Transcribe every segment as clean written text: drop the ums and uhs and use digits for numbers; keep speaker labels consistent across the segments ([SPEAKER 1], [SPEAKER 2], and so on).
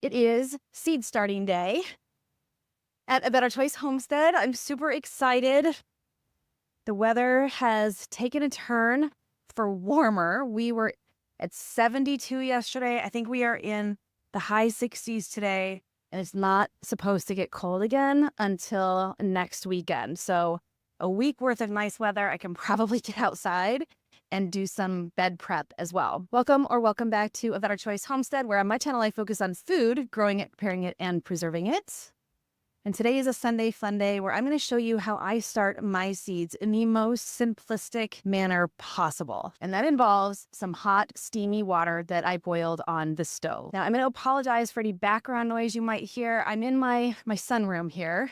[SPEAKER 1] It is seed starting day at A Better Choice Homestead. I'm super excited. The weather has taken a turn for warmer. We were at 72 yesterday. I think we are in the high 60s today, and it's not supposed to get cold again until next weekend. So a week worth of nice weather. I can probably get outside and do some bed prep as well. Welcome back to A Better Choice Homestead, where on my channel I focus on food, growing it, preparing it, and preserving it. And today is a Sunday fun day where I'm going to show you how I start my seeds in the most simplistic manner possible. And that involves some hot, steamy water that I boiled on the stove. Now, I'm going to apologize for any background noise you might hear. I'm in my sunroom here.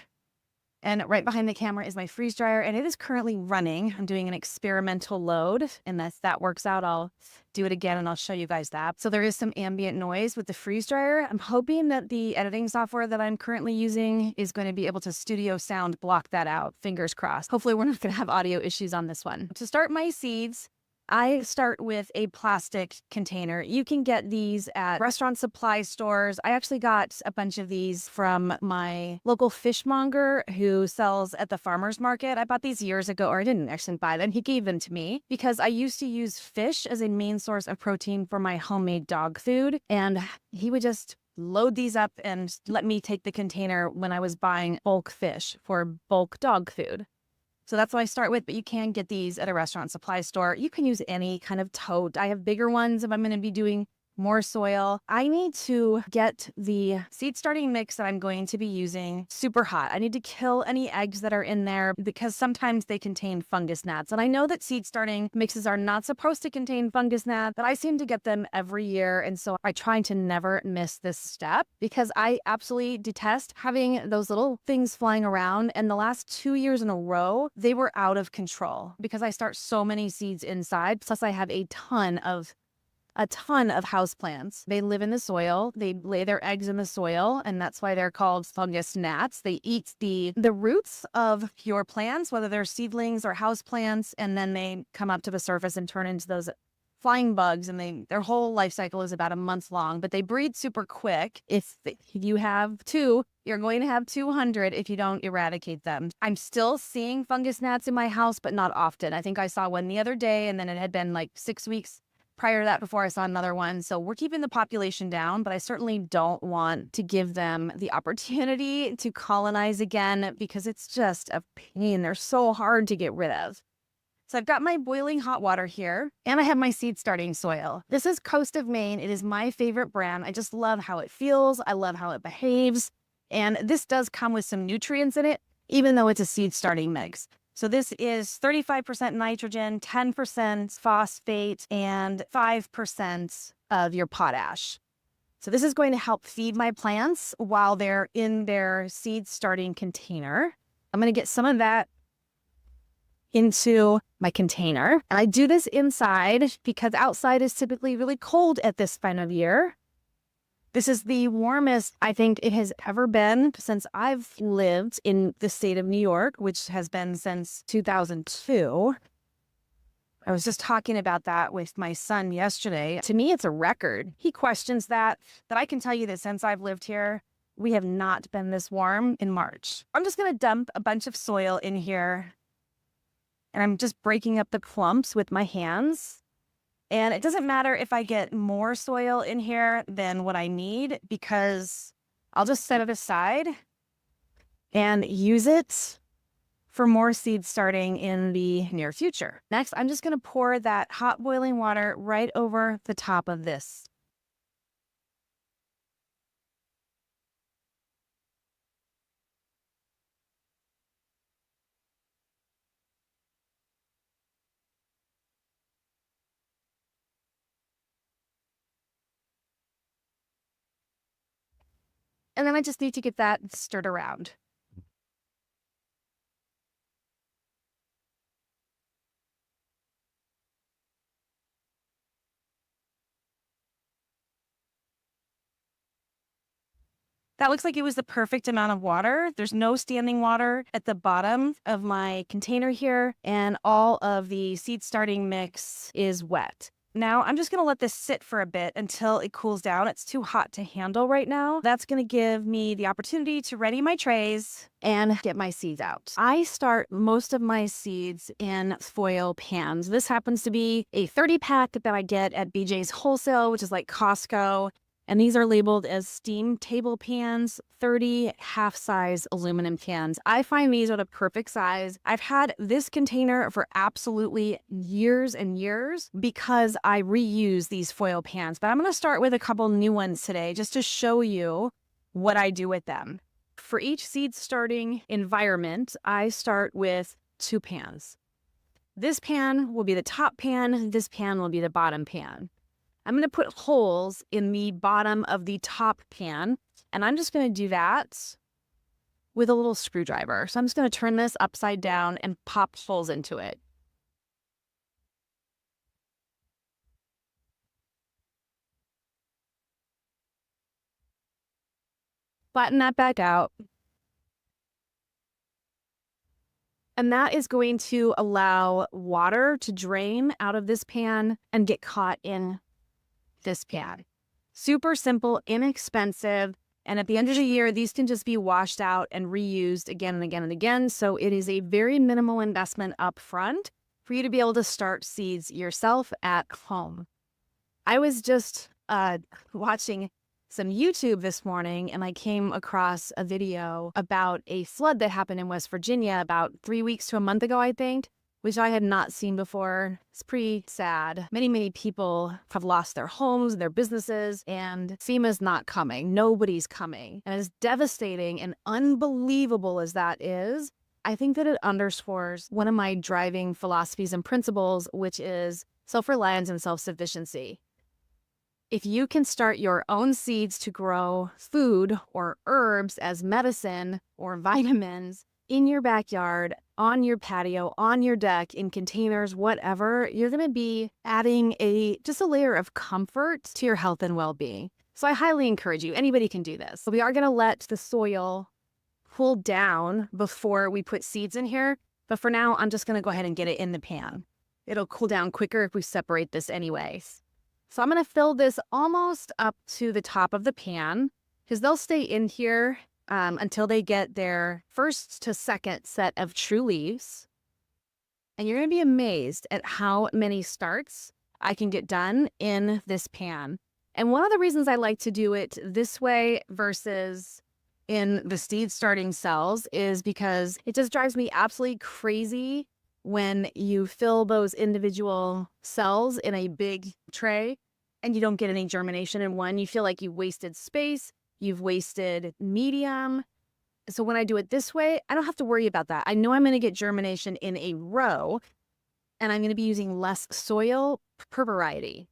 [SPEAKER 1] And right behind the camera is my freeze dryer, and it is currently running. I'm doing an experimental load, and if that works out, I'll do it again and I'll show you guys that. So there is some ambient noise with the freeze dryer. I'm hoping that the editing software that I'm currently using is going to be able to studio sound block that out. Fingers crossed. Hopefully we're not going to have audio issues on this one. To start my seeds, I start with a plastic container. You can get these at restaurant supply stores. I actually got a bunch of these from my local fishmonger who sells at the farmer's market. I bought these years ago, or I didn't actually buy them. He gave them to me because I used to use fish as a main source of protein for my homemade dog food. And he would just load these up and let me take the container when I was buying bulk fish for bulk dog food. So that's what I start with, but you can get these at a restaurant supply store. You can use any kind of tote. I have bigger ones if I'm going to be doing more soil. I need to get the seed starting mix that I'm going to be using super hot. I need to kill any eggs that are in there because sometimes they contain fungus gnats. And I know that seed starting mixes are not supposed to contain fungus gnats, but I seem to get them every year. And so I try to never miss this step because I absolutely detest having those little things flying around. And the last 2 years in a row, they were out of control because I start so many seeds inside. Plus I have a ton of houseplants. They live in the soil. They lay their eggs in the soil, and that's why they're called fungus gnats. They eat the roots of your plants, whether they're seedlings or houseplants, and then they come up to the surface and turn into those flying bugs, and their whole life cycle is about a month long, but they breed super quick. If you have two, you're going to have 200 if you don't eradicate them. I'm still seeing fungus gnats in my house, but not often. I think I saw one the other day, and then it had been like 6 weeks prior to that before I saw another one. So we're keeping the population down, but I certainly don't want to give them the opportunity to colonize again because it's just a pain. They're so hard to get rid of. So I've got my boiling hot water here, and I have my seed starting soil. This is Coast of Maine. It is my favorite brand. I just love how it feels. I love how it behaves. And this does come with some nutrients in it, even though it's a seed starting mix. So this is 35% nitrogen, 10% phosphate, and 5% of your potash. So this is going to help feed my plants while they're in their seed starting container. I'm going to get some of that into my container. And I do this inside because outside is typically really cold at this time of year. This is the warmest I think it has ever been since I've lived in the state of New York, which has been since 2002. I was just talking about that with my son yesterday. To me, it's a record. He questions that, but I can tell you that since I've lived here, we have not been this warm in March. I'm just going to dump a bunch of soil in here, and I'm just breaking up the clumps with my hands. And it doesn't matter if I get more soil in here than what I need because I'll just set it aside and use it for more seed starting in the near future. Next, I'm just going to pour that hot boiling water right over the top of this. And then I just need to get that stirred around. That looks like it was the perfect amount of water. There's no standing water at the bottom of my container here, and all of the seed starting mix is wet. Now I'm just going to let this sit for a bit until it cools down. It's too hot to handle right now. That's going to give me the opportunity to ready my trays and get my seeds out. I start most of my seeds in foil pans. This happens to be a 30-pack that I get at BJ's Wholesale, which is like Costco. And these are labeled as steam table pans, 30 half-size aluminum pans. I find these are the perfect size. I've had this container for absolutely years and years because I reuse these foil pans. But I'm going to start with a couple new ones today just to show you what I do with them. For each seed starting environment, I start with 2 pans. This pan will be the top pan. This pan will be the bottom pan. I'm going to put holes in the bottom of the top pan, and I'm just going to do that with a little screwdriver. So I'm just going to turn this upside down and pop holes into it. Flatten that back out. And that is going to allow water to drain out of this pan and get caught in this pan. Super simple, inexpensive, and at the end of the year, these can just be washed out and reused again and again and again. So it is a very minimal investment up front for you to be able to start seeds yourself at home. I was just watching some YouTube this morning, and I came across a video about a flood that happened in West Virginia about 3 weeks to a month ago, I think, which I had not seen before. It's pretty sad. Many people have lost their homes, their businesses, and FEMA's not coming. Nobody's coming. And as devastating and unbelievable as that is, I think that it underscores one of my driving philosophies and principles, which is self-reliance and self-sufficiency. If you can start your own seeds to grow food or herbs as medicine or vitamins in your backyard, on your patio, on your deck, in containers, whatever, you're going to be adding just a layer of comfort to your health and well-being. So I highly encourage you. Anybody can do this. So we are going to let the soil cool down before we put seeds in here. But for now, I'm just going to go ahead and get it in the pan. It'll cool down quicker if we separate this anyways. So I'm going to fill this almost up to the top of the pan because they'll stay in here until they get their first to second set of true leaves. And you're going to be amazed at how many starts I can get done in this pan. And one of the reasons I like to do it this way versus in the seed starting cells is because it just drives me absolutely crazy when you fill those individual cells in a big tray and you don't get any germination in one. You feel like you wasted space, you've wasted medium. So when I do it this way, I don't have to worry about that. I know I'm going to get germination in a row, and I'm going to be using less soil per variety.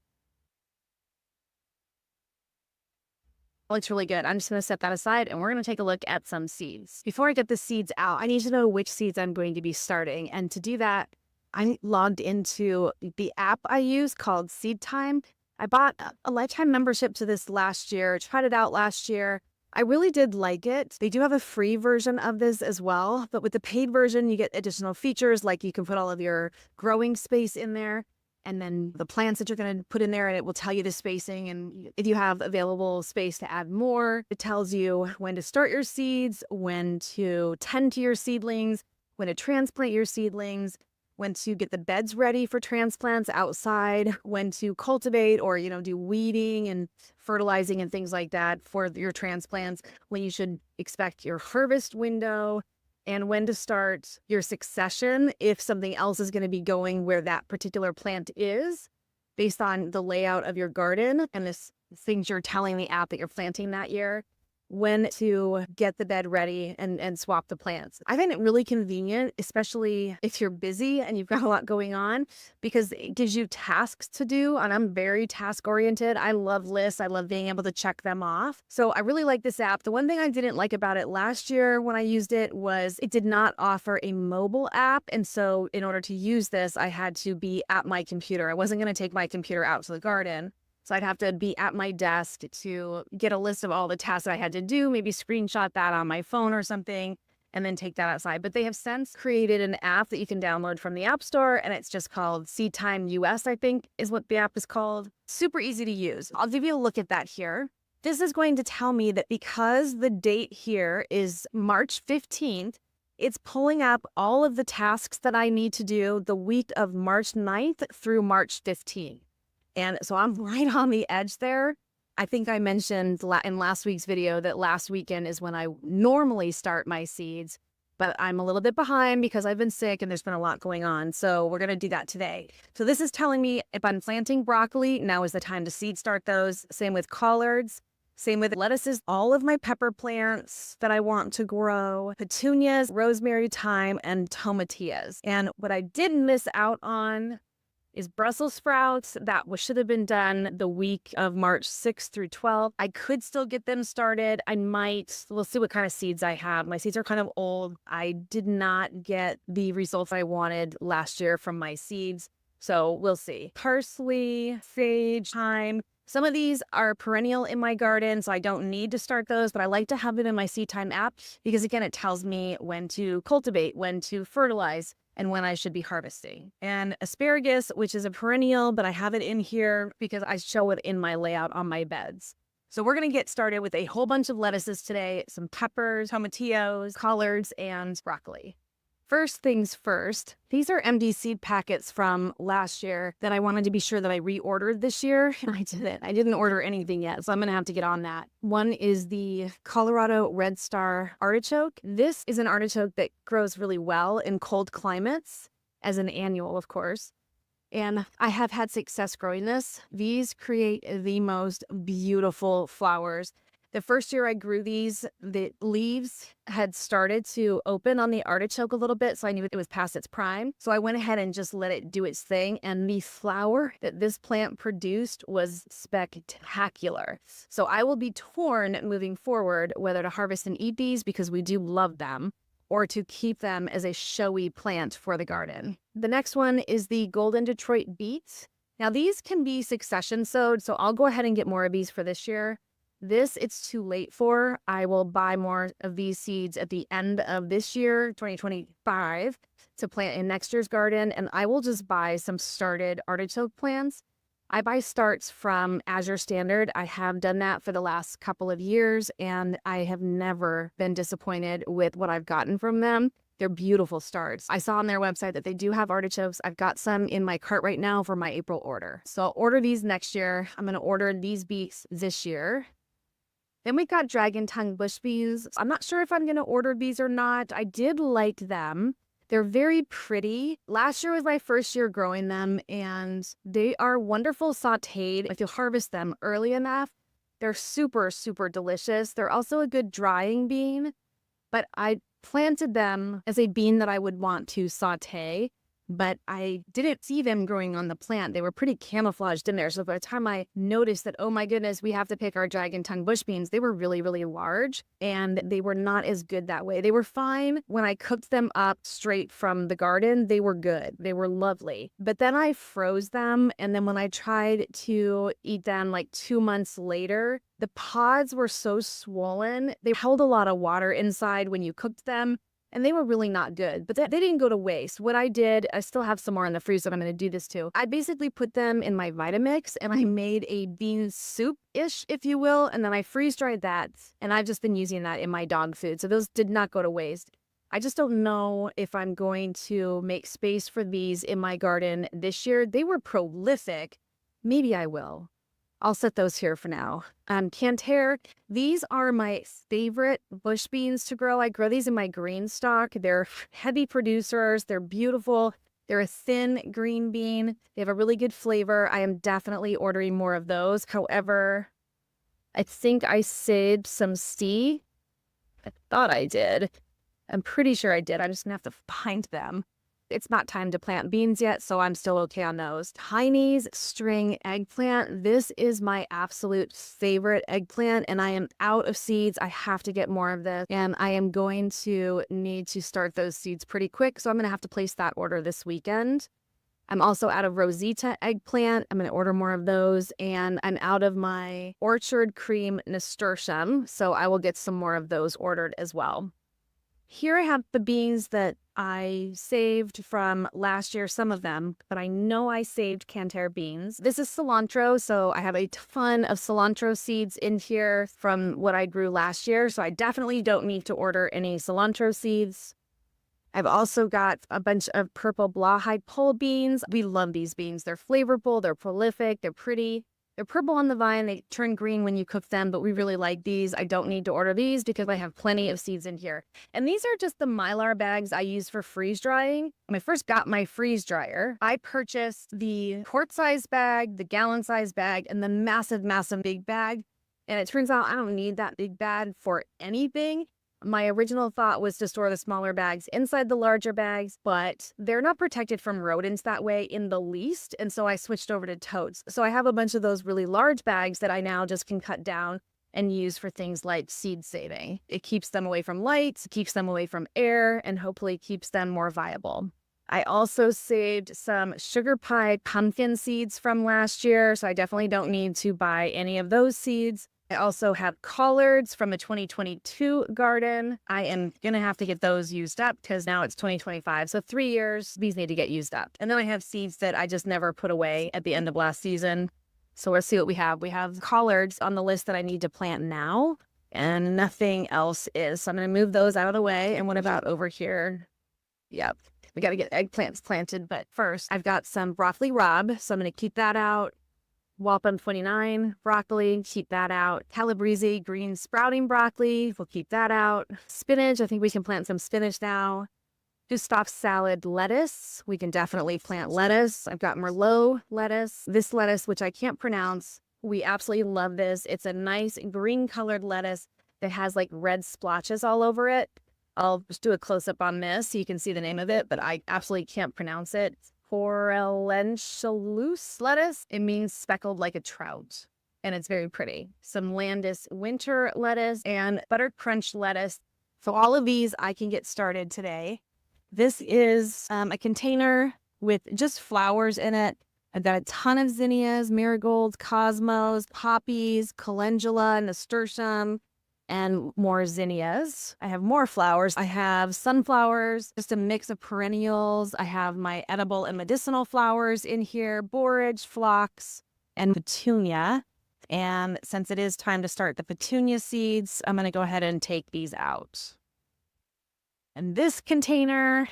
[SPEAKER 1] Looks really good. I'm just going to set that aside, and we're going to take a look at some seeds. Before I get the seeds out, I need to know which seeds I'm going to be starting. And to do that, I logged into the app I use called Seed Time. I bought a lifetime membership to this last year, tried it out last year. I really did like it. They do have a free version of this as well, but with the paid version, you get additional features like you can put all of your growing space in there and then the plants that you're going to put in there, and it will tell you the spacing. And if you have available space to add more, it tells you when to start your seeds, when to tend to your seedlings, when to transplant your seedlings, when to get the beds ready for transplants outside, when to cultivate or, do weeding and fertilizing and things like that for your transplants, when you should expect your harvest window, and when to start your succession if something else is going to be going where that particular plant is based on the layout of your garden and the things you're telling the app that you're planting that year. When to get the bed ready and swap the plants. I find it really convenient, especially if you're busy and you've got a lot going on, because it gives you tasks to do, and I'm very task oriented. I love lists. I love being able to check them off. So I really like this app. The one thing I didn't like about it last year when I used it was it did not offer a mobile app. And so in order to use this, I had to be at my computer. I wasn't going to take my computer out to the garden. So I'd have to be at my desk to get a list of all the tasks that I had to do, maybe screenshot that on my phone or something, and then take that outside. But they have since created an app that you can download from the App Store, and it's just called Seed Time US, I think is what the app is called. Super easy to use. I'll give you a look at that here. This is going to tell me that because the date here is March 15th, it's pulling up all of the tasks that I need to do the week of March 9th through March 15th. And so I'm right on the edge there. I think I mentioned in last week's video that last weekend is when I normally start my seeds, but I'm a little bit behind because I've been sick and there's been a lot going on. So we're going to do that today. So this is telling me if I'm planting broccoli, now is the time to seed start those. Same with collards. Same with lettuces, all of my pepper plants that I want to grow, petunias, rosemary, thyme, and tomatillas. And what I did miss out on is Brussels sprouts. That should have been done the week of March 6th through 12th. I could still get them started. We'll see what kind of seeds I have. My seeds are kind of old. I did not get the results I wanted last year from my seeds. So we'll see. Parsley, sage, thyme. Some of these are perennial in my garden, so I don't need to start those, but I like to have them in my Seed Time app because, again, it tells me when to cultivate, when to fertilize, and when I should be harvesting. And asparagus, which is a perennial, but I have it in here because I show it in my layout on my beds. So we're going to get started with a whole bunch of lettuces today, some peppers, tomatillos, collards, and broccoli. First things first, these are MD seed packets from last year that I wanted to be sure that I reordered this year, and I didn't. I didn't order anything yet, so I'm going to have to get on that. One is the Colorado Red Star artichoke. This is an artichoke that grows really well in cold climates, as an annual, of course. And I have had success growing this. These create the most beautiful flowers. The first year I grew these, the leaves had started to open on the artichoke a little bit, so I knew it was past its prime. So I went ahead and just let it do its thing, and the flower that this plant produced was spectacular. So I will be torn moving forward whether to harvest and eat these because we do love them, or to keep them as a showy plant for the garden. The next one is the Golden Detroit beets. Now these can be succession sowed, so I'll go ahead and get more of these for this year. This, it's too late for. I will buy more of these seeds at the end of this year, 2025, to plant in next year's garden, and I will just buy some started artichoke plants. I buy starts from Azure Standard. I have done that for the last couple of years, and I have never been disappointed with what I've gotten from them. They're beautiful starts. I saw on their website that they do have artichokes. I've got some in my cart right now for my April order. So I'll order these next year. I'm going to order these beets this year. Then we got dragon tongue bush beans. I'm not sure if I'm going to order these or not. I did like them. They're very pretty. Last year was my first year growing them, and they are wonderful sauteed. If you harvest them early enough, they're super, super delicious. They're also a good drying bean, but I planted them as a bean that I would want to saute, but I didn't see them growing on the plant. They were pretty camouflaged in there. So by the time I noticed that, oh my goodness, we have to pick our dragon tongue bush beans, they were really, really large, and they were not as good that way. They were fine when I cooked them up straight from the garden. They were good. They were lovely. But then I froze them, and then when I tried to eat them like 2 months later, the pods were so swollen. They held a lot of water inside when you cooked them, and they were really not good, but they didn't go to waste. What I did, I still have some more in the freezer. I'm going to do this too. I basically put them in my Vitamix, and I made a bean soup-ish, if you will, and then I freeze-dried that, and I've just been using that in my dog food. So those did not go to waste. I just don't know if I'm going to make space for these in my garden this year. They were prolific. Maybe I will. I'll set those here for now. Canter, these are my favorite bush beans to grow. I grow these in my green stock. They're heavy producers. They're beautiful. They're a thin green bean. They have a really good flavor. I am definitely ordering more of those. However, I think I saved some seed. I thought I did. I'm pretty sure I did. I'm just gonna have to find them. It's not time to plant beans yet, so I'm still okay on those. Chinese string eggplant. This is my absolute favorite eggplant, and I am out of seeds. I have to get more of this, and I am going to need to start those seeds pretty quick, so I'm going to have to place that order this weekend. I'm also out of Rosita eggplant. I'm going to order more of those, and I'm out of my orchard cream nasturtium, so I will get some more of those ordered as well. Here I have the beans that I saved from last year, some of them, but I know I saved Canter beans. This is cilantro, so I have a ton of cilantro seeds in here from what I grew last year, so I definitely don't need to order any cilantro seeds. I've also got a bunch of purple blauhide pole beans. We love these beans. They're flavorful, they're prolific, they're pretty. They're purple on the vine. They turn green when you cook them, but we really like these. I don't need to order these because I have plenty of seeds in here. And these are just the Mylar bags I use for freeze drying. When I first got my freeze dryer, I purchased the quart-size bag, the gallon-size bag, and the massive, massive big bag. And it turns out I don't need that big bag for anything. My original thought was to store the smaller bags inside the larger bags, but they're not protected from rodents that way in the least, and so I switched over to totes. So I have a bunch of those really large bags that I now just can cut down and use for things like seed saving. It keeps them away from light, keeps them away from air, and hopefully keeps them more viable. I also saved some sugar pie pumpkin seeds from last year, so I definitely don't need to buy any of those seeds. I also have collards from a 2022 garden. I am going to have to get those used up because now it's 2025. So 3 years, these need to get used up. And then I have seeds that I just never put away at the end of last season. So let's see what we have. We have collards on the list that I need to plant now, and nothing else is. So I'm going to move those out of the way. And what about over here? Yep. We got to get eggplants planted. But first, I've got some broccoli rabe. So I'm going to keep that out. Waupun 29, broccoli, keep that out. Calabrese, green sprouting broccoli, we'll keep that out. Spinach, I think we can plant some spinach now. Gustav salad lettuce, we can definitely plant lettuce. I've got Merlot lettuce. This lettuce, which I can't pronounce, we absolutely love this. It's a nice green colored lettuce that has like red splotches all over it. I'll just do a close-up on this so you can see the name of it, but I absolutely can't pronounce it. Forellenschalus lettuce. It means speckled like a trout, and it's very pretty. Some Landis winter lettuce and buttered crunch lettuce. So all of these I can get started today. This is a container with just flowers in it. I've got a ton of zinnias, marigolds, cosmos, poppies, calendula, nasturtium, and more zinnias. I have more flowers. I have sunflowers, just a mix of perennials. I have my edible and medicinal flowers in here, borage, phlox, and petunia. And since it is time to start the petunia seeds, I'm going to go ahead and take these out. And this container,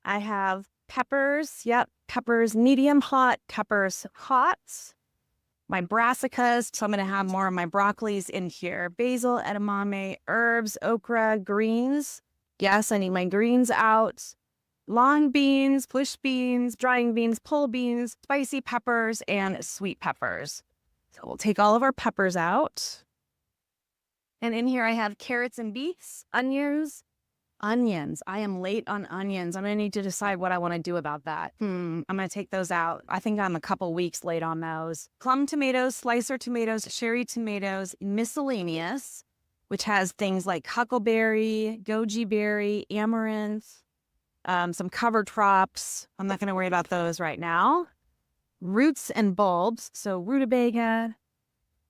[SPEAKER 1] I have peppers. Yep, peppers medium hot, peppers hot. My brassicas, so I'm going to have more of my broccolis in here. Basil, edamame, herbs, okra, greens. Yes, I need my greens out. Long beans, push beans, drying beans, pole beans, spicy peppers, and sweet peppers. So we'll take all of our peppers out. And in here I have carrots and beets, onions. Onions. I am late on onions. I'm going to need to decide what I want to do about that. I'm going to take those out. I think I'm a couple weeks late on those. Plum tomatoes, slicer tomatoes, cherry tomatoes, miscellaneous, which has things like huckleberry, goji berry, amaranth, some cover crops. I'm not going to worry about those right now. Roots and bulbs. So rutabaga,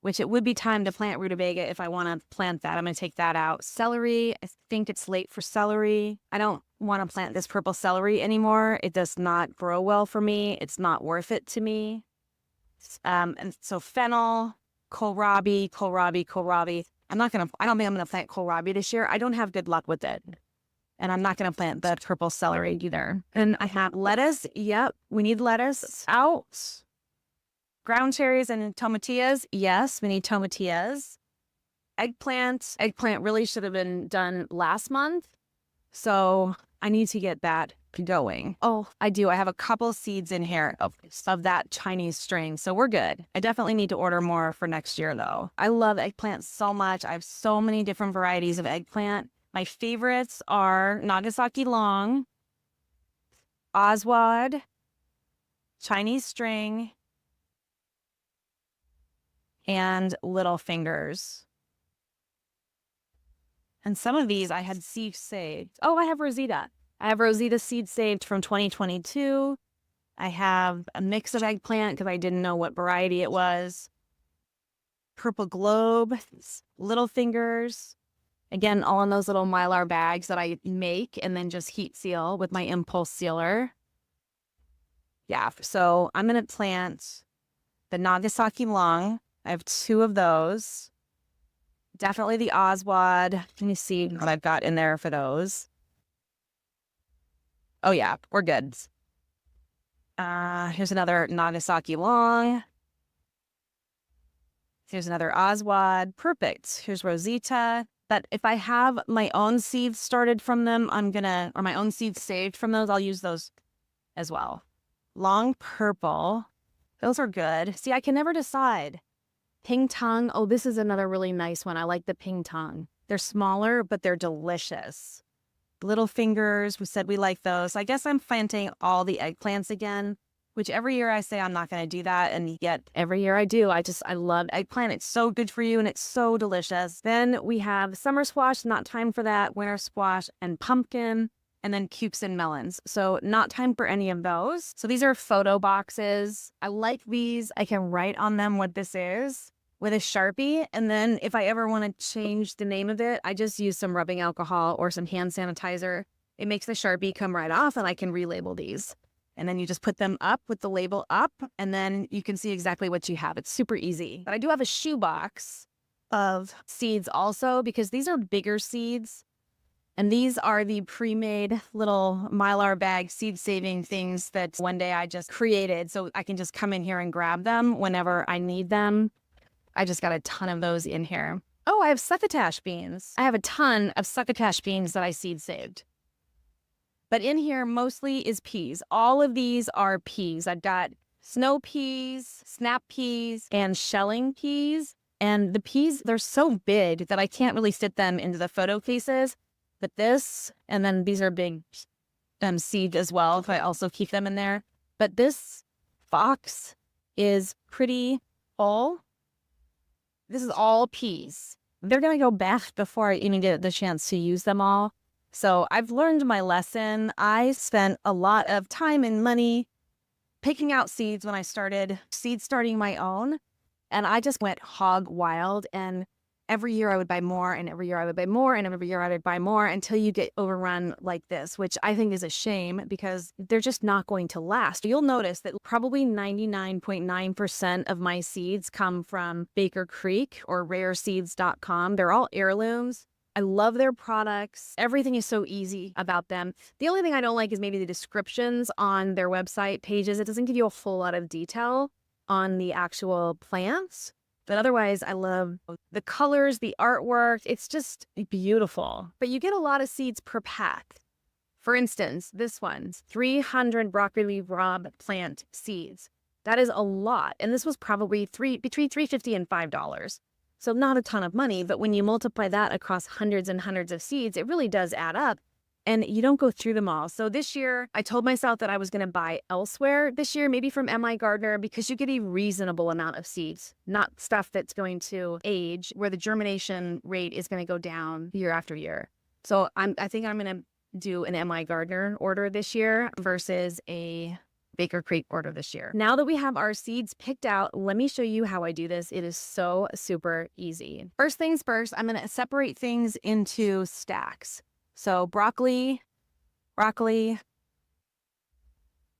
[SPEAKER 1] which it would be time to plant rutabaga if I want to plant that. I'm going to take that out. Celery, I think it's late for celery. I don't want to plant this purple celery anymore. It does not grow well for me. It's not worth it to me. And so fennel, kohlrabi. I don't think I'm going to plant kohlrabi this year. I don't have good luck with it. And I'm not going to plant the purple celery either. And I have lettuce. Yep, we need lettuce out. Ground cherries and tomatillas. Yes, we need tomatillas. Eggplant. Eggplant really should have been done last month. So I need to get that going. Oh, I do. I have a couple seeds in here of that Chinese string. So we're good. I definitely need to order more for next year though. I love eggplant so much. I have so many different varieties of eggplant. My favorites are Nagasaki long, Oswald, Chinese string, and little fingers. And some of these I had seed saved. Oh, I have Rosita. I have Rosita seed saved from 2022. I have a mix of eggplant because I didn't know what variety it was. Purple globe, little fingers, Again, all in those little Mylar bags that I make and then just heat seal with my impulse sealer. Yeah, so I'm going to plant the Nagasaki long. I have 2 of those. Definitely the Oswald. Let me see what I've got in there for those. Oh yeah, we're good. Here's another Nagasaki long. Here's another Oswald. Perfect. Here's Rosita. But if I have my own seeds started from them, or my own seeds saved from those, I'll use those as well. Long purple. Those are good. See, I can never decide. Ping Tong. Oh, this is another really nice one. I like the Ping Tong. They're smaller, but they're delicious. Little fingers. We said we like those. I guess I'm planting all the eggplants again, which every year I say I'm not going to do that. And yet every year I do. I love eggplant. It's so good for you and it's so delicious. Then we have summer squash, not time for that. Winter squash and pumpkin. And then cukes and melons. So not time for any of those. So these are photo boxes. I like these. I can write on them what this is with a Sharpie. And then if I ever want to change the name of it, I just use some rubbing alcohol or some hand sanitizer. It makes the Sharpie come right off and I can relabel these. And then you just put them up with the label up and then you can see exactly what you have. It's super easy. But I do have a shoebox of seeds also because these are bigger seeds. And these are the pre-made little Mylar bag seed saving things that one day I just created so I can just come in here and grab them whenever I need them. I just got a ton of those in here. Oh, I have succotash beans. I have a ton of succotash beans that I seed saved. But in here mostly is peas. All of these are peas. I've got snow peas, snap peas, and shelling peas. And the peas, they're so big that I can't really fit them into the photo cases. But this, and then these are big seeds as well, if I also keep them in there. But this box is pretty full. This is all peas. They're going to go back before I even get the chance to use them all. So I've learned my lesson. I spent a lot of time and money picking out seeds when I started starting my own. And I just went hog wild. And every year I would buy more, and every year I would buy more, and every year I would buy more until you get overrun like this, which I think is a shame because they're just not going to last. You'll notice that probably 99.9% of my seeds come from Baker Creek or rareseeds.com. They're all heirlooms. I love their products. Everything is so easy about them. The only thing I don't like is maybe the descriptions on their website pages. It doesn't give you a whole lot of detail on the actual plants. But otherwise, I love the colors, the artwork. It's just beautiful. But you get a lot of seeds per pack. For instance, this one's 300 broccoli raw plant seeds. That is a lot. And this was probably between $3.50 and $5. So not a ton of money, but when you multiply that across hundreds and hundreds of seeds, it really does add up. And you don't go through them all. So this year, I told myself that I was going to buy elsewhere this year, maybe from M.I. Gardner, because you get a reasonable amount of seeds, not stuff that's going to age, where the germination rate is going to go down year after year. So I think I'm going to do an M.I. Gardner order this year versus a Baker Creek order this year. Now that we have our seeds picked out, let me show you how I do this. It is so super easy. First things first, I'm going to separate things into stacks. So broccoli,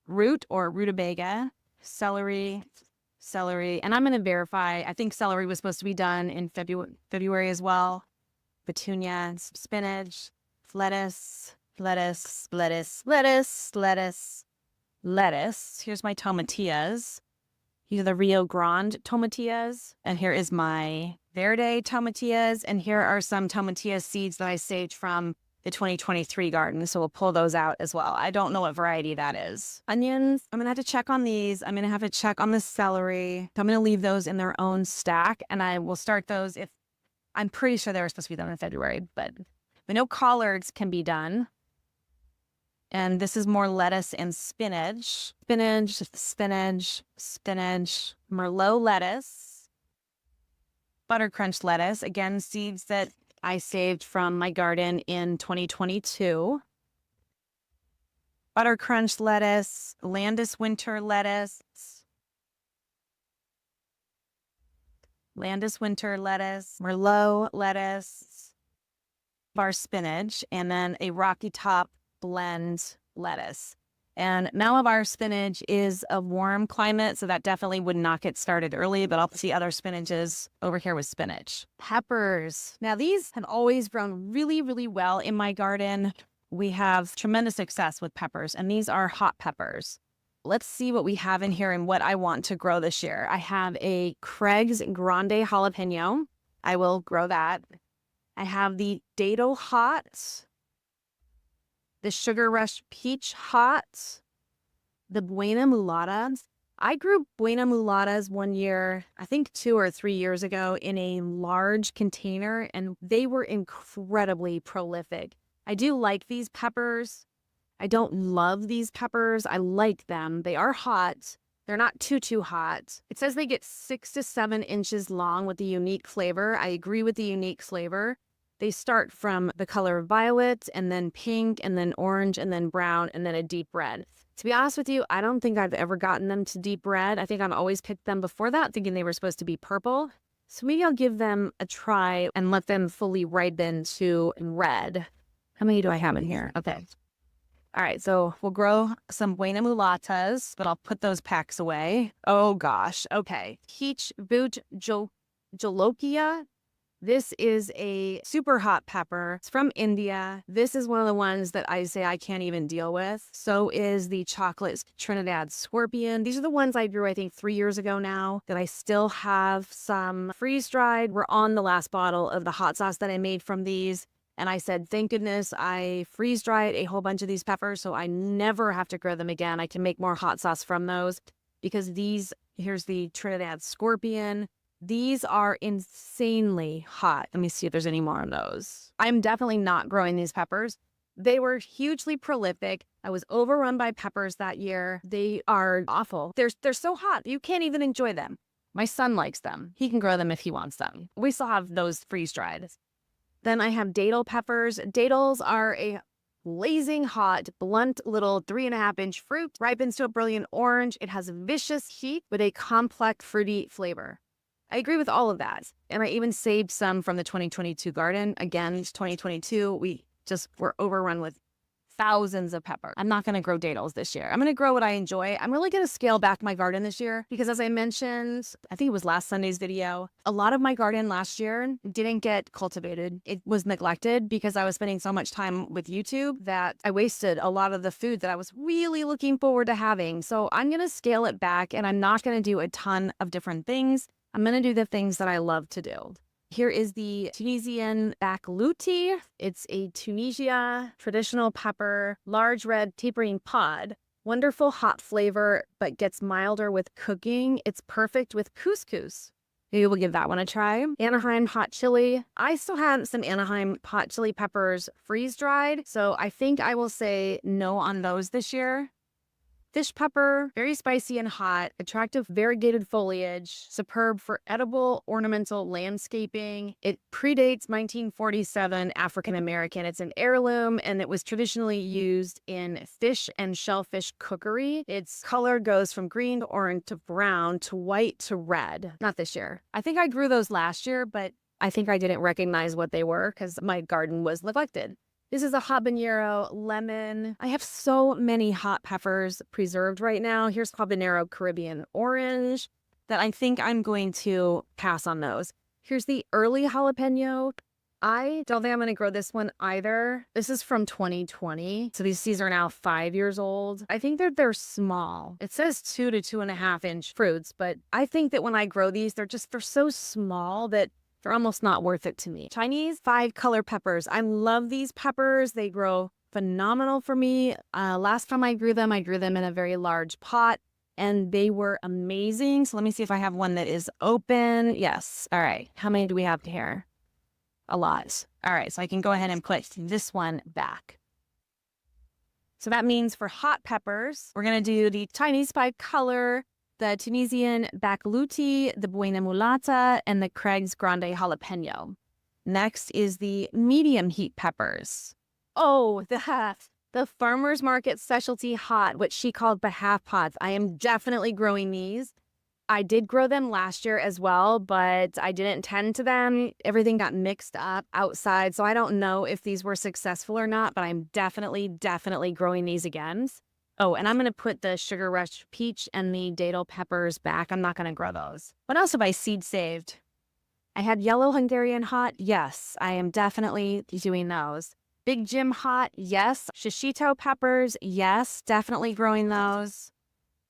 [SPEAKER 1] root or rutabaga, celery, and I'm going to verify. I think celery was supposed to be done in February as well. Petunia, spinach, lettuce. Here's my tomatillas. These are the Rio Grande tomatillas. And here is my Verde tomatillas. And here are some tomatilla seeds that I saved from the 2023 garden. So we'll pull those out as well. I don't know what variety that is. Onions, I'm going to have to check on these. I'm going to have to check on the celery. So I'm going to leave those in their own stack. And I will start those I'm pretty sure they were supposed to be done in February. But we know collards can be done. And this is more lettuce and spinach. Spinach, Merlot lettuce, butter crunch lettuce. Again, seeds that I saved from my garden in 2022. Butter crunch lettuce, Landis winter lettuce, Merlot lettuce, our spinach, and then a rocky top blend lettuce. And now of our spinach is a warm climate, so that definitely would not get started early, but I'll see other spinaches over here with spinach. Peppers. Now these have always grown really, really well in my garden. We have tremendous success with peppers, and these are hot peppers. Let's see what we have in here and what I want to grow this year. I have a Craig's Grande jalapeno. I will grow that. I have the Dado Hot, the Sugar Rush Peach Hot, the Buena Mulatas. I grew Buena Mulatas one year, I think 2 or 3 years ago, in a large container, and they were incredibly prolific. I do like these peppers. I don't love these peppers. I like them. They are hot. They're not too hot. It says they get 6 to 7 inches long with the unique flavor. I agree with the unique flavor. They start from the color violet, and then pink, and then orange, and then brown, and then a deep red. To be honest with you, I don't think I've ever gotten them to deep red. I think I've always picked them before that, thinking they were supposed to be purple. So maybe I'll give them a try and let them fully ripen to red. How many do I have in here? Okay. All right, so we'll grow some Buena Mulatas, but I'll put those packs away. Oh gosh, okay. Peach Boot Jolokia. This is a super hot pepper. It's from India. This is one of the ones that I say I can't even deal with. So is the chocolate Trinidad Scorpion. These are the ones I grew, I think, 3 years ago now that I still have some freeze-dried. We're on the last bottle of the hot sauce that I made from these. And I said, thank goodness I freeze-dried a whole bunch of these peppers so I never have to grow them again. I can make more hot sauce from those because these, here's the Trinidad Scorpion. These are insanely hot. Let me see if there's any more of those. I'm definitely not growing these peppers. They were hugely prolific. I was overrun by peppers that year. They are awful. They're so hot. You can't even enjoy them. My son likes them. He can grow them if he wants them. We still have those freeze-dried. Then I have datel peppers. Datels are a blazing hot, blunt little 3.5-inch fruit. Ripens to a brilliant orange. It has vicious heat with a complex fruity flavor. I agree with all of that. And I even saved some from the 2022 garden. Again, 2022, we just were overrun with thousands of pepper. I'm not going to grow datels this year. I'm going to grow what I enjoy. I'm really going to scale back my garden this year because, as I mentioned, I think it was last Sunday's video, a lot of my garden last year didn't get cultivated. It was neglected because I was spending so much time with YouTube that I wasted a lot of the food that I was really looking forward to having. So I'm going to scale it back, and I'm not going to do a ton of different things. I'm going to do the things that I love to do. Here is the Tunisian bakhlouti. It's a Tunisia traditional pepper, large red tapering pod. Wonderful hot flavor, but gets milder with cooking. It's perfect with couscous. Maybe we'll give that one a try. Anaheim hot chili. I still have some Anaheim hot chili peppers freeze-dried, so I think I will say no on those this year. Fish pepper, very spicy and hot, attractive variegated foliage, superb for edible ornamental landscaping. It predates 1947 African American. It's an heirloom, and it was traditionally used in fish and shellfish cookery. Its color goes from green to orange to brown to white to red. Not this year. I think I grew those last year, but I think I didn't recognize what they were because my garden was neglected. This is a habanero lemon. I have so many hot peppers preserved right now. Here's habanero Caribbean orange that I think I'm going to pass on those. Here's the early jalapeno. I don't think I'm going to grow this one either. This is from 2020. So these seeds are now 5 years old. I think they're small. It says 2 to 2.5 inch fruits, but I think that when I grow these, they're so small that they're almost not worth it to me. Chinese 5-color peppers. I love these peppers. They grow phenomenal for me. Last time I grew them in a very large pot, and they were amazing. So let me see if I have one that is open. Yes. All right. How many do we have here? A lot. All right. So I can go ahead and put this one back. So that means for hot peppers, we're going to do the Chinese 5-color, the Tunisian bakhlouti, the Buena Mulata, and the Craig's Grande jalapeno. Next is the medium heat peppers. Oh, the farmer's market specialty hot, what she called behalf pots. I am definitely growing these. I did grow them last year as well, but I didn't tend to them. Everything got mixed up outside, so I don't know if these were successful or not, but I'm definitely growing these again. Oh, and I'm going to put the Sugar Rush Peach and the Datil Peppers back. I'm not going to grow those. What else have I seed saved? I had Yellow Hungarian Hot. Yes, I am definitely doing those. Big Jim Hot. Yes. Shishito peppers. Yes, definitely growing those.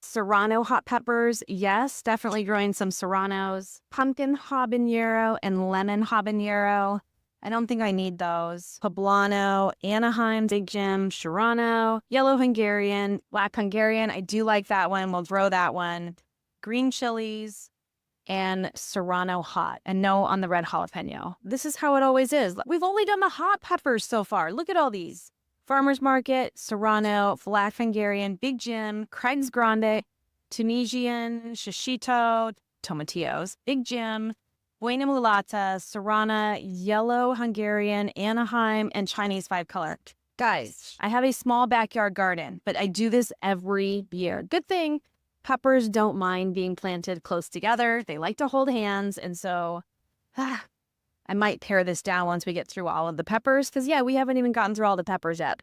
[SPEAKER 1] Serrano hot peppers. Yes, definitely growing some Serranos. Pumpkin habanero and lemon habanero. I don't think I need those. Poblano, Anaheim, Big Jim, Serrano, Yellow Hungarian, Black Hungarian. I do like that one. We'll grow that one. Green chilies and Serrano hot, and no on the red jalapeno. This is how it always is. We've only done the hot peppers so far. Look at all these. Farmer's Market, Serrano, Black Hungarian, Big Jim, Craig's Grande, Tunisian, Shishito, Tomatillos, Big Jim, Buena Mulata, Serrana, Yellow Hungarian, Anaheim, and Chinese 5-color. Guys, I have a small backyard garden, but I do this every year. Good thing peppers don't mind being planted close together. They like to hold hands, and so I might pare this down once we get through all of the peppers, because yeah, we haven't even gotten through all the peppers yet.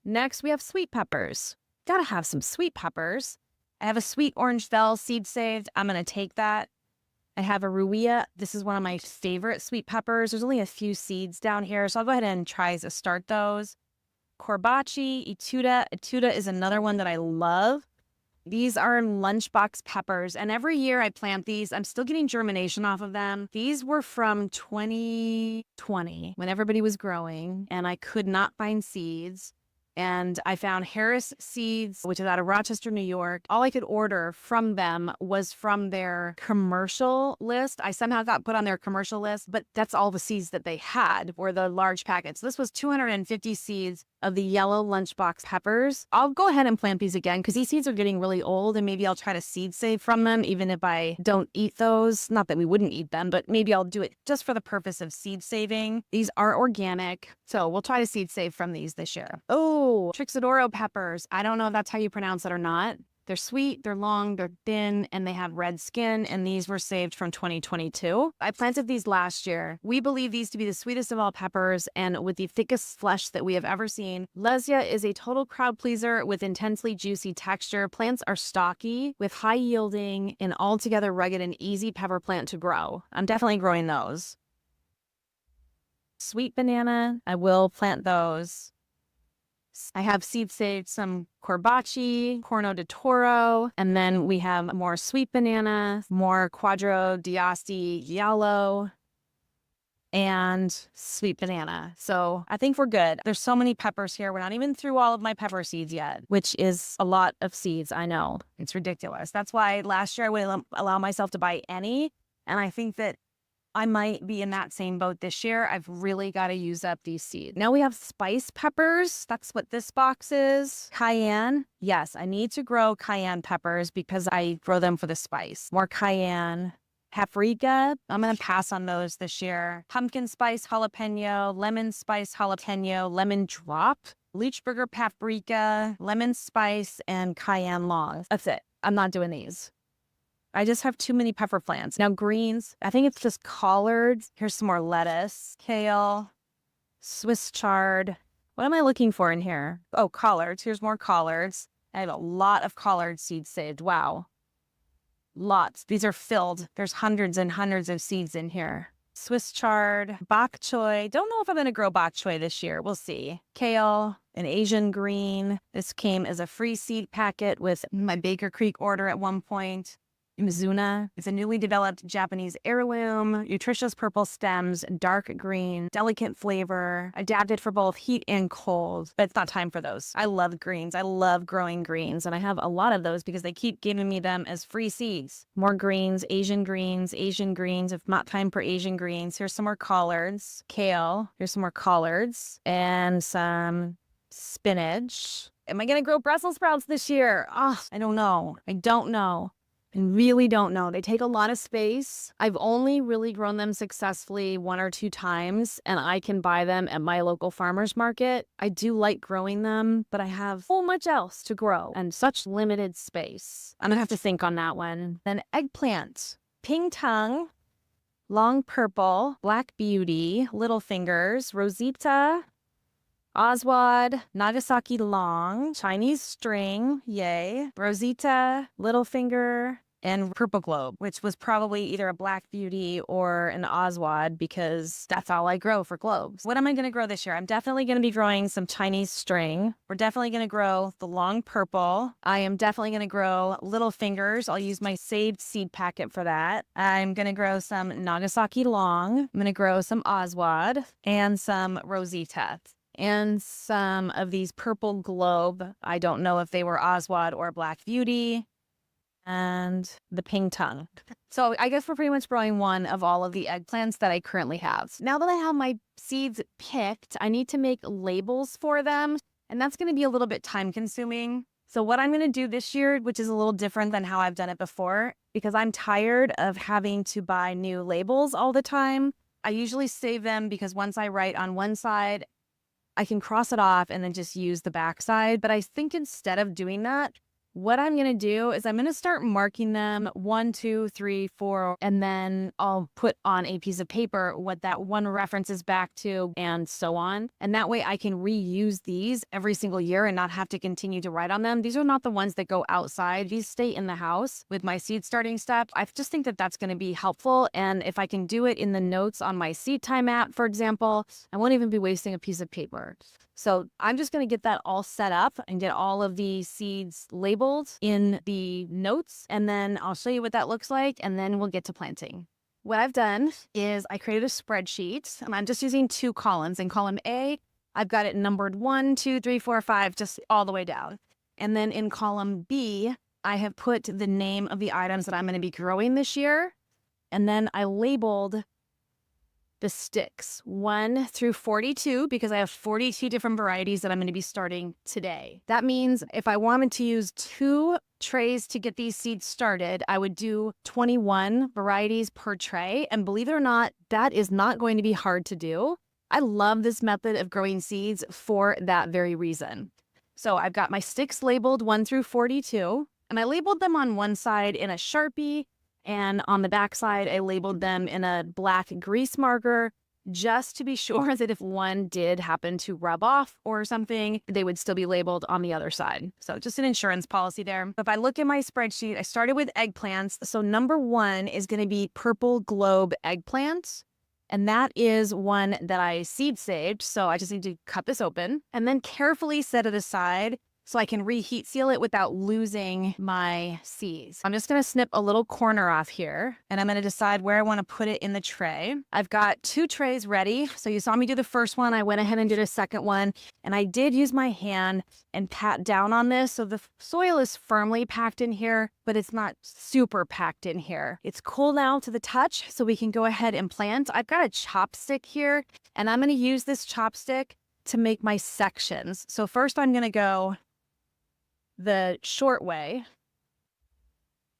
[SPEAKER 1] Next, we have sweet peppers. Gotta have some sweet peppers. I have a sweet orange bell seed saved. I'm gonna take that. I have a Ruia. This is one of my favorite sweet peppers. There's only a few seeds down here, so I'll go ahead and try to start those. Corbaci, Etuda. Etuda is another one that I love. These are lunchbox peppers, and every year I plant these. I'm still getting germination off of them. These were from 2020 when everybody was growing, and I could not find seeds. And I found Harris Seeds, which is out of Rochester, New York. All I could order from them was from their commercial list. I somehow got put on their commercial list, but that's all the seeds that they had were the large packets. This was 250 seeds of the yellow lunchbox peppers. I'll go ahead and plant these again because these seeds are getting really old, and maybe I'll try to seed save from them even if I don't eat those. Not that we wouldn't eat them, but maybe I'll do it just for the purpose of seed saving. These are organic, so we'll try to seed save from these this year. Oh, Trixadoro peppers. I don't know if that's how you pronounce it or not. They're sweet, they're long, they're thin, and they have red skin, and these were saved from 2022. I planted these last year. We believe these to be the sweetest of all peppers and with the thickest flesh that we have ever seen. Lesia is a total crowd pleaser with intensely juicy texture. Plants are stocky with high yielding and altogether rugged and easy pepper plant to grow. I'm definitely growing those. Sweet banana, I will plant those. I have seed saved some Corbaci, Corno de Toro, and then we have more sweet banana, more Quadro d'Asti yellow, and sweet banana. So I think we're good. There's so many peppers here. We're not even through all of my pepper seeds yet, which is a lot of seeds. I know. It's ridiculous. That's why last year I wouldn't allow myself to buy any, and I think that I might be in that same boat this year. I've really got to use up these seeds. Now we have spice peppers. That's what this box is. Cayenne. Yes, I need to grow cayenne peppers because I grow them for the spice. More cayenne. Paprika. I'm going to pass on those this year. Pumpkin spice jalapeno, lemon spice jalapeno, lemon drop, Leechburger paprika, lemon spice, and cayenne long. That's it. I'm not doing these. I just have too many pepper plants. Now greens, I think it's just collards. Here's some more lettuce, kale, Swiss chard. What am I looking for in here? Oh, collards. Here's more collards. I have a lot of collard seeds saved. Wow. Lots. These are filled. There's hundreds and hundreds of seeds in here. Swiss chard, bok choy. Don't know if I'm going to grow bok choy this year. We'll see. Kale, an Asian green. This came as a free seed packet with my Baker Creek order at one point. Mizuna is a newly developed Japanese heirloom, nutritious purple stems, dark green, delicate flavor, adapted for both heat and cold, but it's not time for those. I love greens. I love growing greens, and I have a lot of those because they keep giving me them as free seeds. More greens, Asian greens, Asian greens. If not time for Asian greens, here's some more collards, kale, here's some more collards, and some spinach. Am I going to grow Brussels sprouts this year? Oh, I don't know. I don't know. I really don't know. They take a lot of space. I've only really grown them successfully 1 or 2 times, and I can buy them at my local farmer's market. I do like growing them, but I have so much else to grow and such limited space. I'm gonna have to think on that one. Then eggplant, ping tongue, long purple, black beauty, little fingers, rosita, Oswald, Nagasaki long, Chinese string, yay, Rosita, Littlefinger, and Purple Globe, which was probably either a Black Beauty or an Oswald because that's all I grow for globes. What am I going to grow this year? I'm definitely going to be growing some Chinese string. We're definitely going to grow the long purple. I am definitely going to grow Little Fingers. I'll use my saved seed packet for that. I'm going to grow some Nagasaki long. I'm going to grow some Oswald and some Rosita. And some of these Purple Globe. I don't know if they were Oswald or Black Beauty. And the ping tongue. So I guess we're pretty much growing one of all of the eggplants that I currently have. Now that I have my seeds picked, I need to make labels for them, and that's going to be a little bit time consuming. So what I'm going to do this year, which is a little different than how I've done it before, because I'm tired of having to buy new labels all the time, I usually save them because once I write on one side, I can cross it off and then just use the back side. But I think instead of doing that, what I'm going to do is I'm going to start marking them 1, 2, 3, 4, and then I'll put on a piece of paper what that one references back to and so on. And that way I can reuse these every single year and not have to continue to write on them. These are not the ones that go outside. These stay in the house with my seed starting steps. I just think that that's going to be helpful. And if I can do it in the notes on my seed time app, for example, I won't even be wasting a piece of paper. So I'm just going to get that all set up and get all of the seeds labeled in the notes, and then I'll show you what that looks like, and then we'll get to planting. What I've done is I created a spreadsheet, and I'm just using 2 columns. In column A, I've got it numbered 1, 2, 3, 4, 5, just all the way down. And then in column B, I have put the name of the items that I'm going to be growing this year, and then I labeled the sticks 1 through 42 because I have 42 different varieties that I'm going to be starting today. That means if I wanted to use 2 trays to get these seeds started, I would do 21 varieties per tray. And believe it or not, that is not going to be hard to do. I love this method of growing seeds for that very reason. So I've got my sticks labeled 1 through 42, and I labeled them on one side in a Sharpie, and on the back side, I labeled them in a black grease marker just to be sure that if one did happen to rub off or something, they would still be labeled on the other side. So just an insurance policy there. If I look at my spreadsheet, I started with eggplants. So number 1 is going to be Purple Globe eggplant. And that is one that I seed saved. So I just need to cut this open and then carefully set it aside so I can reheat seal it without losing my seeds. I'm just gonna snip a little corner off here, and I'm gonna decide where I wanna put it in the tray. I've got 2 trays ready. So you saw me do the first one. I went ahead and did a second one, and I did use my hand and pat down on this. So the soil is firmly packed in here, but it's not super packed in here. It's cool now to the touch, so we can go ahead and plant. I've got a chopstick here, and I'm gonna use this chopstick to make my sections. So first I'm gonna go the short way,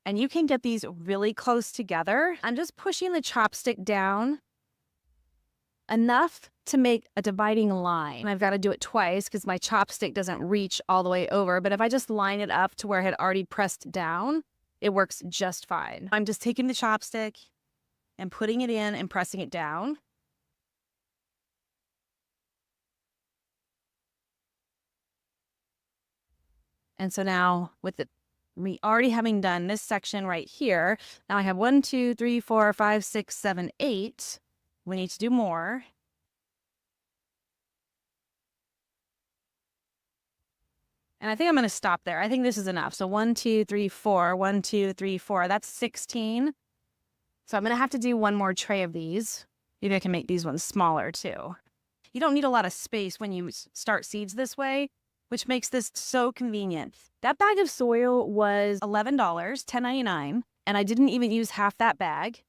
[SPEAKER 1] and you can get these really close together. I'm just pushing the chopstick down enough to make a dividing line. And I've got to do it twice because my chopstick doesn't reach all the way over, but if I just line it up to where I had already pressed down, it works just fine. I'm just taking the chopstick and putting it in and pressing it down. And so now with me already having done this section right here, now I have 1, 2, 3, 4, 5, 6, 7, 8. We need to do more. And I think I'm going to stop there. I think this is enough. So 1, 2, 3, 4, 1, 2, 3, 4. That's 16. So I'm going to have to do one more tray of these. Maybe I can make these ones smaller too. You don't need a lot of space when you start seeds this way, which makes this so convenient. That bag of soil was $11, $10.99, and I didn't even use half that bag.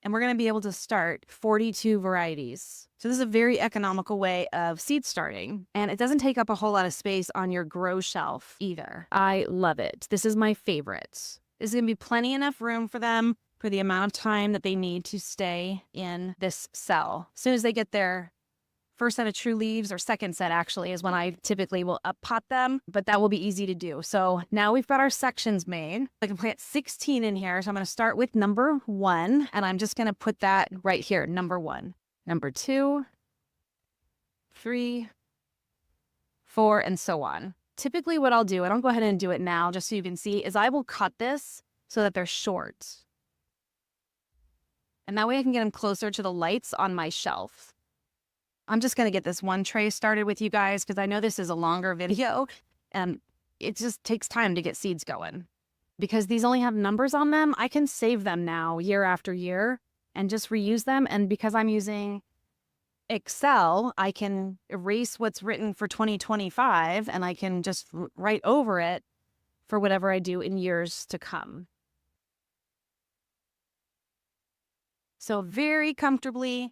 [SPEAKER 1] And we're going to be able to start 42 varieties. So this is a very economical way of seed starting, and it doesn't take up a whole lot of space on your grow shelf either. I love it. This is my favorite. There's going to be plenty enough room for them for the amount of time that they need to stay in this cell. As soon as they get their first set of true leaves, or second set actually, is when I typically will up pot them, but that will be easy to do. So now we've got our sections made. I can plant 16 in here. So I'm going to start with number 1, and I'm just going to put that right here, number 1, number 2, 3, 4, and so on. Typically what I'll do, and I'll go ahead and do it now just so you can see, is I will cut this so that they're short. And that way I can get them closer to the lights on my shelf. I'm just going to get this one tray started with you guys because I know this is a longer video and it just takes time to get seeds going. Because these only have numbers on them, I can save them now year after year and just reuse them. And because I'm using Excel, I can erase what's written for 2025 and I can just write over it for whatever I do in years to come. So very comfortably,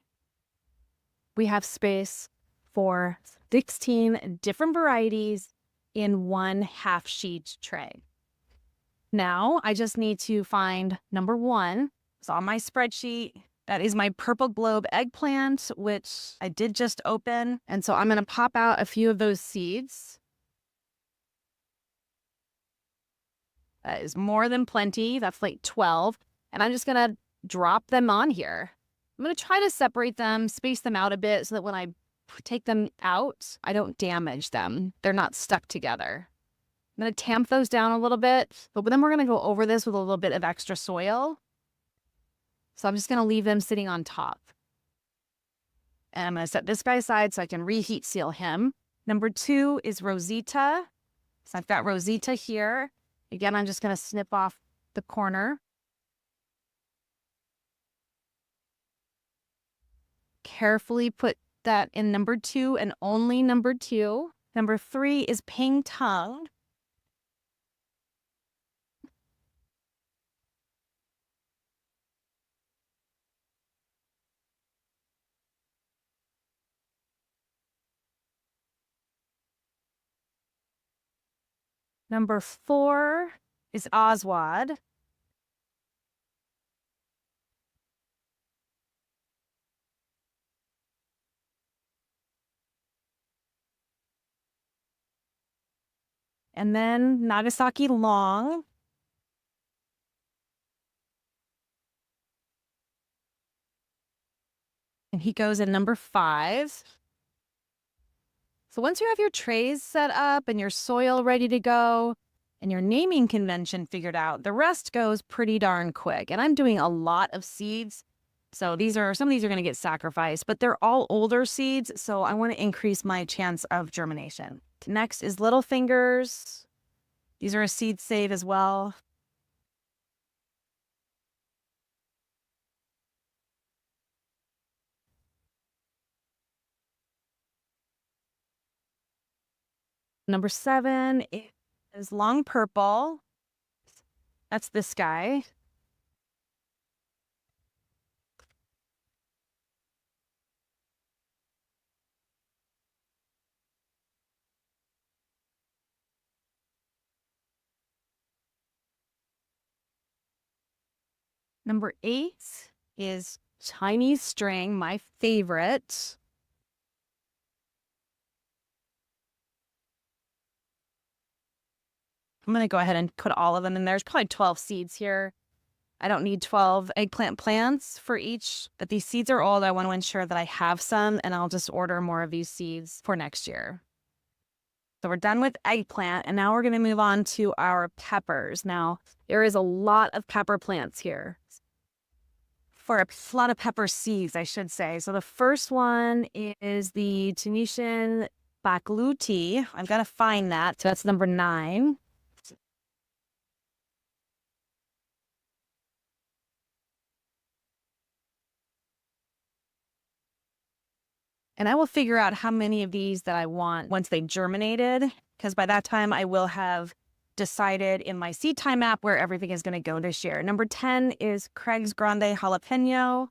[SPEAKER 1] we have space for 16 different varieties in one half-sheet tray. Now, I just need to find number 1. It's on my spreadsheet. That is my purple globe eggplant, which I did just open. And so I'm going to pop out a few of those seeds. That is more than plenty. That's like 12. And I'm just going to drop them on here. I'm going to try to separate them, space them out a bit so that when I take them out, I don't damage them. They're not stuck together. I'm going to tamp those down a little bit, but then we're going to go over this with a little bit of extra soil. So I'm just going to leave them sitting on top. And I'm going to set this guy aside so I can reheat seal him. Number 2 is Rosita. So I've got Rosita here. Again, I'm just going to snip off the corner. Carefully put that in number 2 and only number 2. Number 3 is Ping Tongue. Number 4 is Oswald. And then Nagasaki Long. And he goes in number 5. So once you have your trays set up and your soil ready to go and your naming convention figured out, the rest goes pretty darn quick. And I'm doing a lot of seeds. So some of these are going to get sacrificed, but they're all older seeds. So I want to increase my chance of germination. Next is Little Fingers. These are a seed save as well. Number 7 is Long Purple. That's this guy. Number 8 is Chinese String, my favorite. I'm going to go ahead and put all of them in there. There's probably 12 seeds here. I don't need 12 eggplant plants for each, but these seeds are old. I want to ensure that I have some, and I'll just order more of these seeds for next year. So we're done with eggplant, and now we're going to move on to our peppers. Now, there is a lot of pepper plants here. For a lot of pepper seeds, I should say. So the first one is the Tunisian Bakluti. I've got to find that. So that's number 9. And I will figure out how many of these that I want once they've germinated, because by that time I will have decided in my seed time app where everything is going to go this year. Number 10 is Craig's Grande Jalapeno.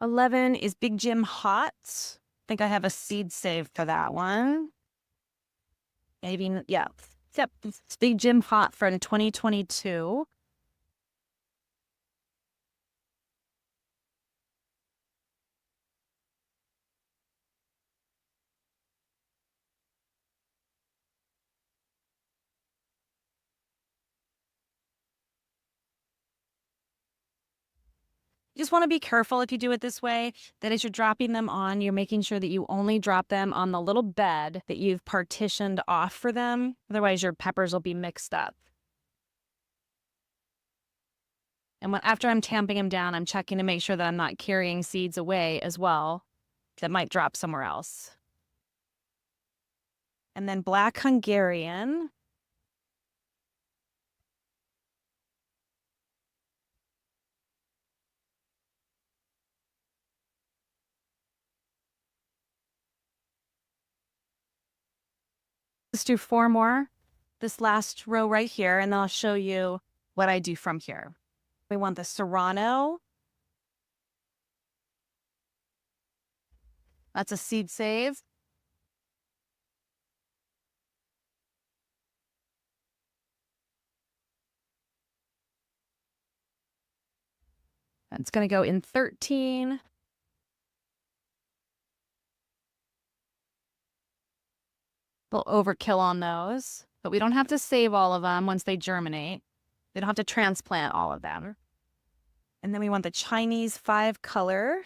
[SPEAKER 1] #11 is Big Jim Hot. think I have a seed saved for that one. Maybe, yeah. Yep, it's Big Jim Hot from 2022. You just want to be careful if you do it this way, that as you're dropping them on, you're making sure that you only drop them on the little bed that you've partitioned off for them. Otherwise, your peppers will be mixed up. And after I'm tamping them down, I'm checking to make sure that I'm not carrying seeds away as well that might drop somewhere else. And then Black Hungarian. Let's do 4 more. This last row right here, and then I'll show you what I do from here. We want the Serrano. That's a seed save. It's going to go in 13. Little overkill on those, but we don't have to save all of them once they germinate. We don't have to transplant all of them. And then we want the Chinese 5 color.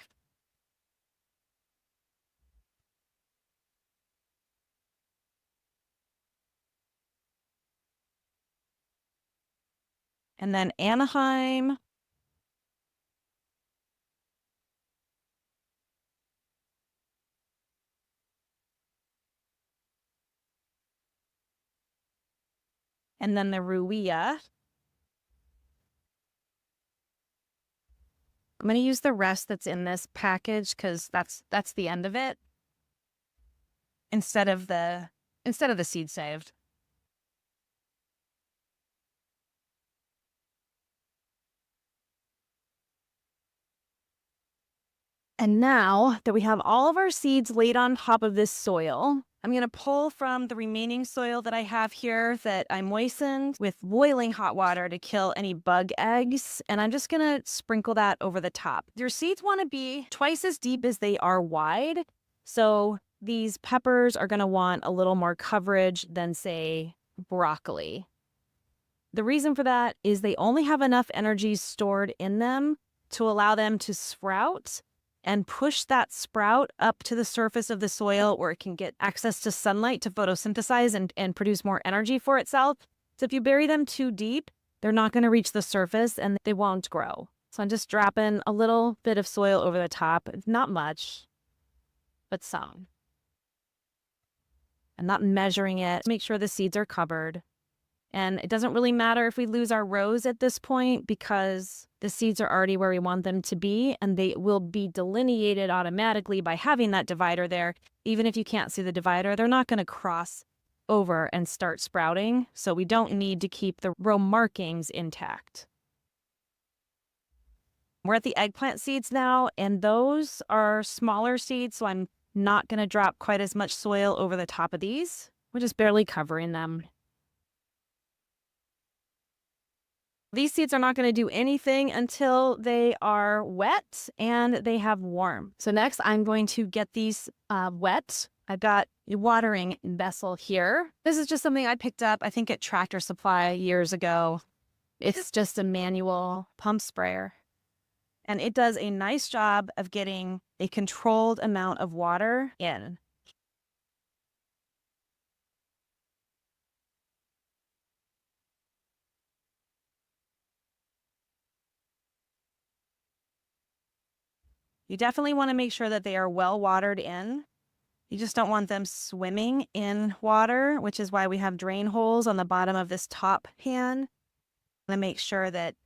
[SPEAKER 1] And then Anaheim. And then the Ruia. I'm going to use the rest that's in this package because that's the end of it instead of the seed saved. And now that we have all of our seeds laid on top of this soil, I'm going to pull from the remaining soil that I have here that I moistened with boiling hot water to kill any bug eggs. And I'm just going to sprinkle that over the top. Your seeds want to be twice as deep as they are wide. So these peppers are going to want a little more coverage than, say, broccoli. The reason for that is they only have enough energy stored in them to allow them to sprout and push that sprout up to the surface of the soil where it can get access to sunlight to photosynthesize and produce more energy for itself. So if you bury them too deep, they're not going to reach the surface and they won't grow. So I'm just dropping a little bit of soil over the top, not much, but some. I'm not measuring it. Make sure the seeds are covered. And it doesn't really matter if we lose our rows at this point because the seeds are already where we want them to be and they will be delineated automatically by having that divider there. Even if you can't see the divider, they're not going to cross over and start sprouting. So we don't need to keep the row markings intact. We're at the eggplant seeds now, and those are smaller seeds, so I'm not going to drop quite as much soil over the top of these. We're just barely covering them. These seeds are not going to do anything until they are wet and they have warm. So next I'm going to get these wet. I've got a watering vessel here. This is just something I picked up, I think at Tractor Supply years ago. It's just a manual pump sprayer. And it does a nice job of getting a controlled amount of water in. You definitely want to make sure that they are well watered in. You just don't want them swimming in water, which is why we have drain holes on the bottom of this top pan. Want to make sure that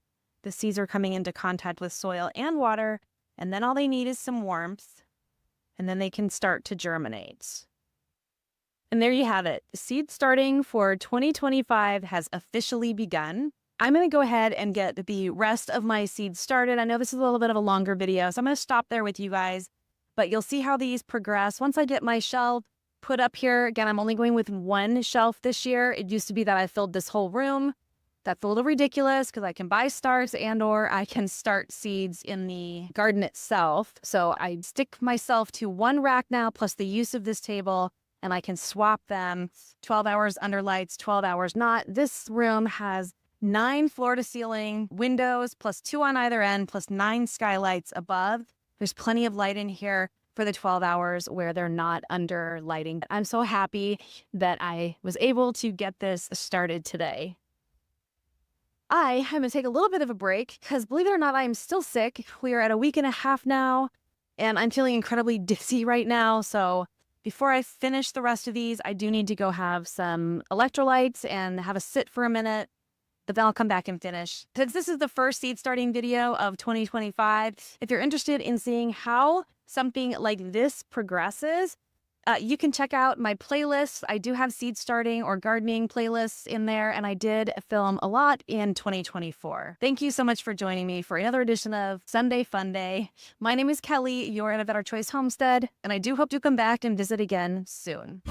[SPEAKER 1] the seeds are coming into contact with soil and water, and then all they need is some warmth, and then they can start to germinate. And there you have it. The seed starting for 2025 has officially begun. I'm going to go ahead and get the rest of my seeds started. I know this is a little bit of a longer video, so I'm going to stop there with you guys. But you'll see how these progress. Once I get my shelf put up here, again, I'm only going with one shelf this year. It used to be that I filled this whole room. That's a little ridiculous because I can buy starts or I can start seeds in the garden itself. So I stick myself to one rack now, plus the use of this table, and I can swap them 12 hours under lights, 12 hours not. This room has 9 floor-to-ceiling windows, plus 2 on either end, plus 9 skylights above. There's plenty of light in here for the 12 hours where they're not under lighting. I'm so happy that I was able to get this started today. I'm going to take a little bit of a break because, believe it or not, I'm still sick. We are at a week and a half now, and I'm feeling incredibly dizzy right now. So before I finish the rest of these, I do need to go have some electrolytes and have a sit for a minute. But then I'll come back and finish. Since this is the first seed starting video of 2025, if you're interested in seeing how something like this progresses, you can check out my playlists. I do have seed starting or gardening playlists in there, and I did film a lot in 2024. Thank you so much for joining me for another edition of Sunday Fun Day. My name is Kelly. You're at A Better Choice Homestead, and I do hope to come back and visit again soon.